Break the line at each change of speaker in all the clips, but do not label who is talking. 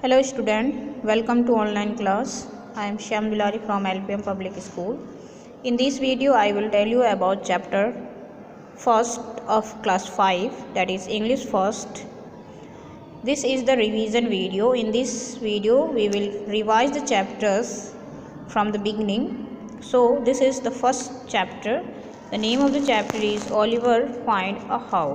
Hello student, welcome to online class. I am Shyam Dulari from LPM Public School. In this video I will tell you about chapter first of class 5, that is English first. This is the revision video. In this video we will revise the chapters from the beginning. So this is the first chapter. The name of the chapter is Oliver Find a How.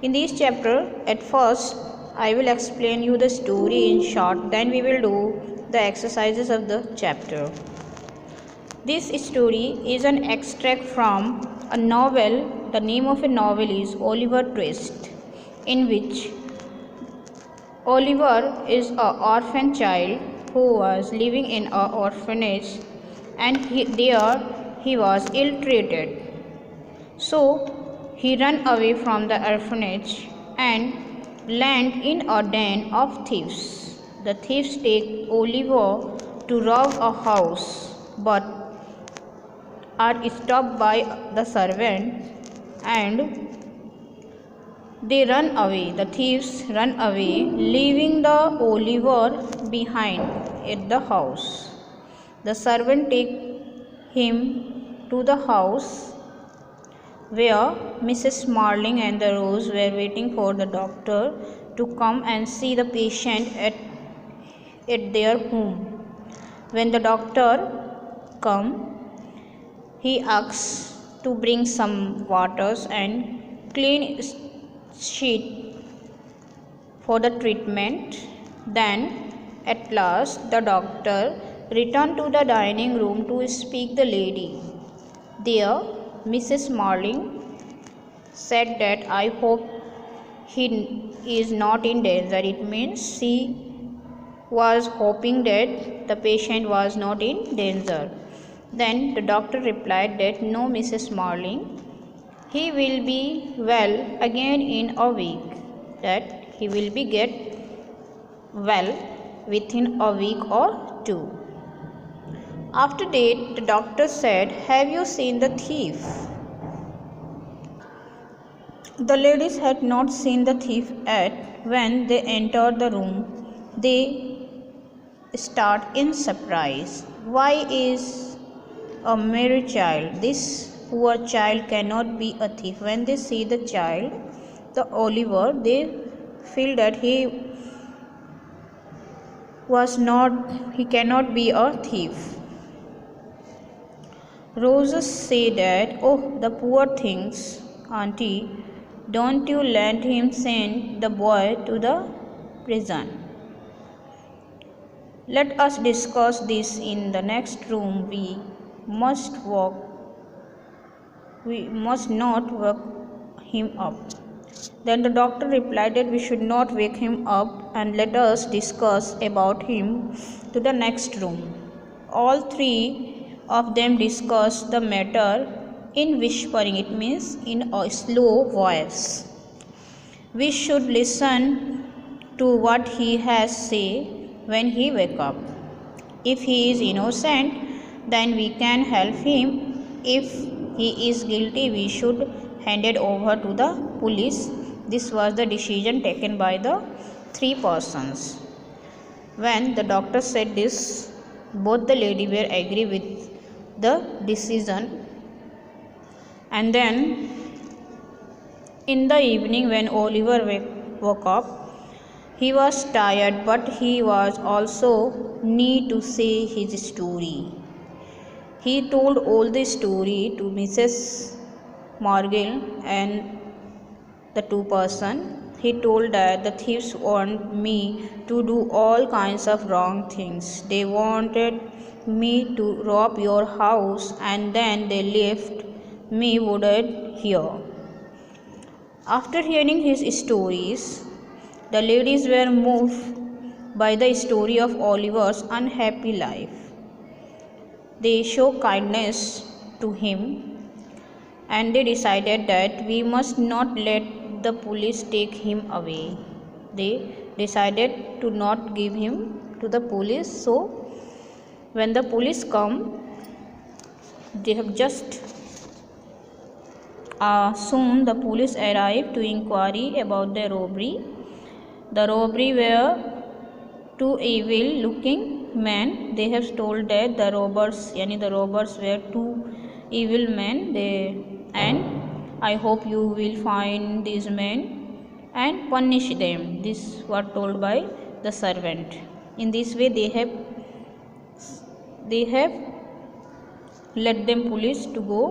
In this chapter, at first I will explain you the story in short, then we will do the exercises of the chapter. This story is an extract from a novel. The name of a novel is Oliver Twist, in which Oliver is an orphan child who was living in an orphanage, and there he was ill-treated. So he ran away from the orphanage and land in a den of thieves. The thieves take Oliver to rob a house, but are stopped by the servant and they run away. The thieves run away, leaving the Oliver behind at the house. The servant take him to the house where Mrs. Marling and the Rose were waiting for the doctor to come and see the patient at their home. When the doctor come, he asks to bring some waters and clean sheet for the treatment. Then at last the doctor returned to the dining room to speak the lady. There Mrs. Marling said that I hope he is not in danger. It means she was hoping that the patient was not in danger. Then the doctor replied that no, Mrs. Marling, he will be well again in a week, that he will be get well within a week or two. After that, the doctor said, have you seen the thief? The ladies had not seen the thief yet. When they entered the room, they start in surprise. Why is a mere child? This poor child cannot be a thief. When they see the child, the Oliver, they feel that he cannot be a thief. Roses say that, oh, the poor things, auntie, don't you let him send the boy to the prison. Let us discuss this in the next room. We must not wake him up. Then the doctor replied that we should not wake him up and let us discuss about him to the next room. All three of them discussed the matter in whispering. It means in a slow voice. We should listen to what he has say when he wake up. If he is innocent, then we can help him. If he is guilty, we should hand it over to the police. This was the decision taken by the three persons. When the doctor said this, both the ladies were agree with the decision. And then in the evening, when Oliver woke up, he was tired, but he was also need to say his story. He told all the story to Mrs. Marling and the two person. He told that the thieves want me to do all kinds of wrong things. They wanted me to rob your house and then they left me wounded here. After hearing his stories, the ladies were moved by the story of Oliver's unhappy life. They show kindness to him and they decided that we must not let the police take him away. They decided to not give him to the police. So when the police come, they have just soon the police arrived to inquire about the robbery. The robbery were two evil looking men. They have told that the robbers were two evil men. And I hope you will find these men and punish them. This was told by the servant. In this way they have let them police to go.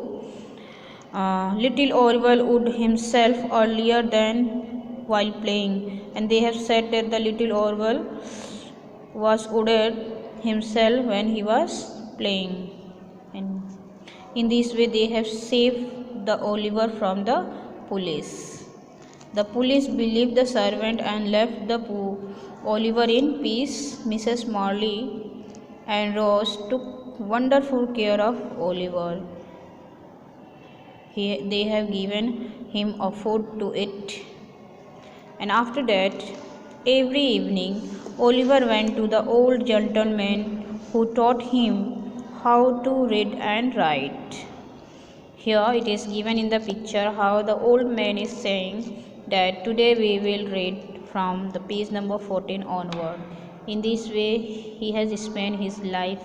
Little Orwell would himself earlier than while playing, and they have said that the little Orwell was wounded himself when he was playing, and in this way they have saved the Oliver from the police. The police believed the servant and left the Oliver in peace. Mrs. Morley and Rose took wonderful care of Oliver. They have given him a food to eat, and after that, every evening, Oliver went to the old gentleman who taught him how to read and write. Here it is given in the picture how the old man is saying that today we will read from the page number 14 onward. In this way, he has spent his life.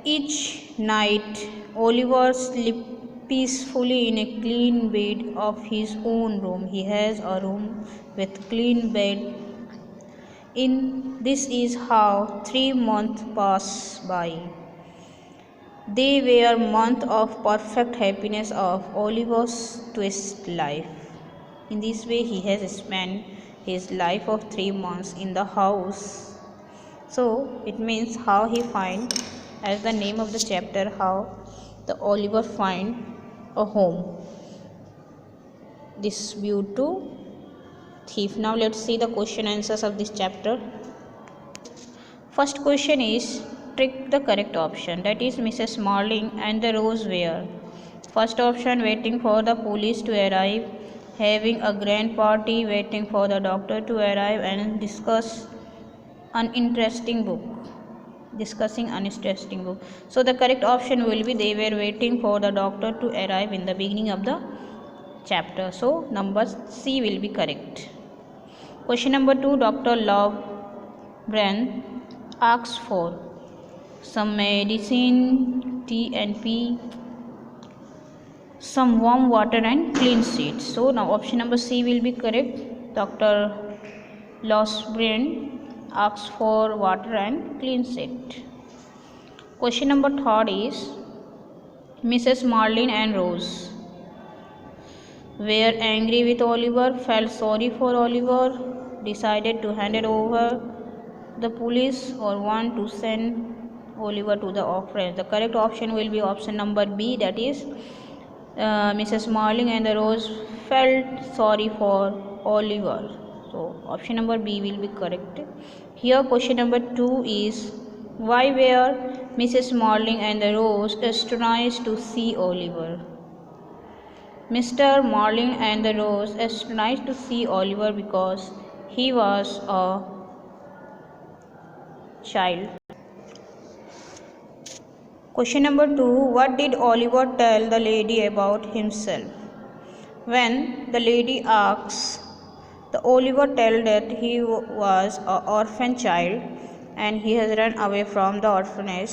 Each night, Oliver sleeps peacefully in a clean bed of his own room. He has a room with clean bed. This is how 3 months pass by. They were months of perfect happiness of Oliver's twist life. In this way, he has spent his life of 3 months in the house. So it means how he find, as the name of the chapter, how the Oliver find a home, dispute to thief. Now let's see the question answers of this chapter. First question is trick the correct option, that is Mrs. Marling and the Rose were. First option, waiting for the police to arrive, having a grand party, waiting for the doctor to arrive, and discussing an interesting book. So the correct option will be they were waiting for the doctor to arrive in the beginning of the chapter. So number C will be correct. Question number 2, Dr. Love-Brand asks for some medicine, tea and pea, some warm water and clean sheets. So now option number C will be correct. Dr. Love-Brand asks for water and clean sheet. Question number 3 is Mrs. Marlin and Rose were angry with Oliver, felt sorry for Oliver, decided to hand it over the police, or want to send Oliver to the orphanage. The correct option will be option number B, that is Mrs. Marling and the Rose felt sorry for Oliver. So option number B will be correct. Here question number 2 is why were Mrs. Marling and the Rose astonished to see Oliver? Mr. Marling and the Rose astonished to see Oliver because he was a child. Question number 2, what did Oliver tell the lady about himself? When the lady asks, the Oliver tells that he was an orphan child and he has run away from the orphanage,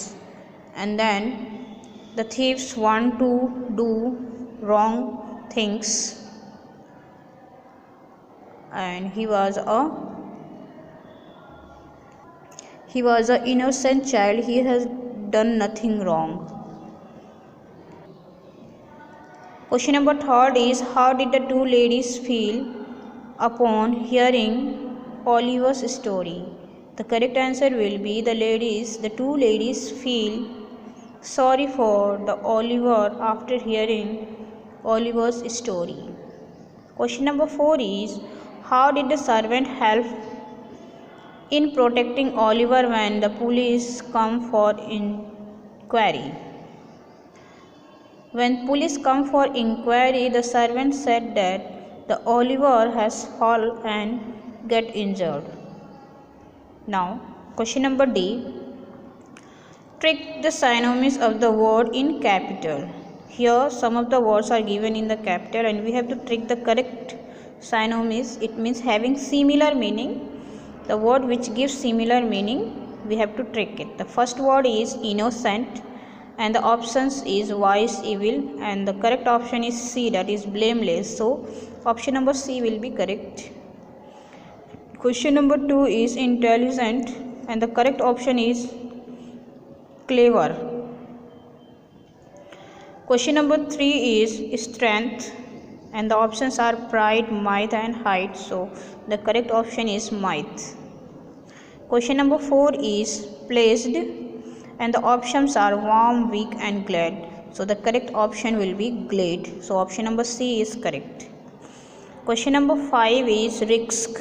and then the thieves want to do wrong things, and he was an innocent child. He has done nothing wrong. Question number 3 is how did the two ladies feel upon hearing Oliver's story? The correct answer will be the two ladies feel sorry for the Oliver after hearing Oliver's story. Question number 4 is how did the servant help in protecting Oliver when the police come for inquiry? When police come for inquiry, the servant said that the Oliver has fallen and get injured. Now, question number D. Trick the synonyms of the word in capital. Here, some of the words are given in the capital and we have to trick the correct Synonyms, it means having similar meaning. The word which gives similar meaning, we have to trick it. The first word is innocent, and the options is wise, evil, and the correct option is C, that is blameless. So option number C will be correct. Question number 2 is intelligent, and the correct option is clever. Question number 3 is strength, and the options are pride, might, and height. So the correct option is might. Question number 4 is placed, and the options are warm, weak, and glad. So the correct option will be glad. So option number C is correct. Question number 5 is risk,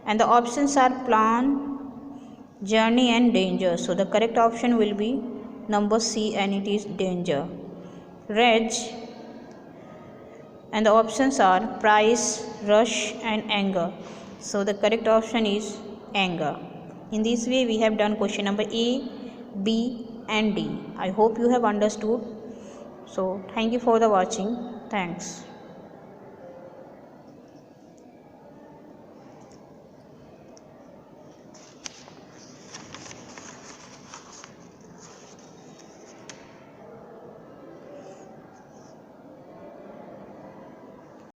and the options are plan, journey, and danger. So the correct option will be number C, and it is danger. Rage, and the options are price, rush, and anger. So the correct option is anger. In this way we have done question number A, B, and D. I hope you have understood. So thank you for the watching. Thanks.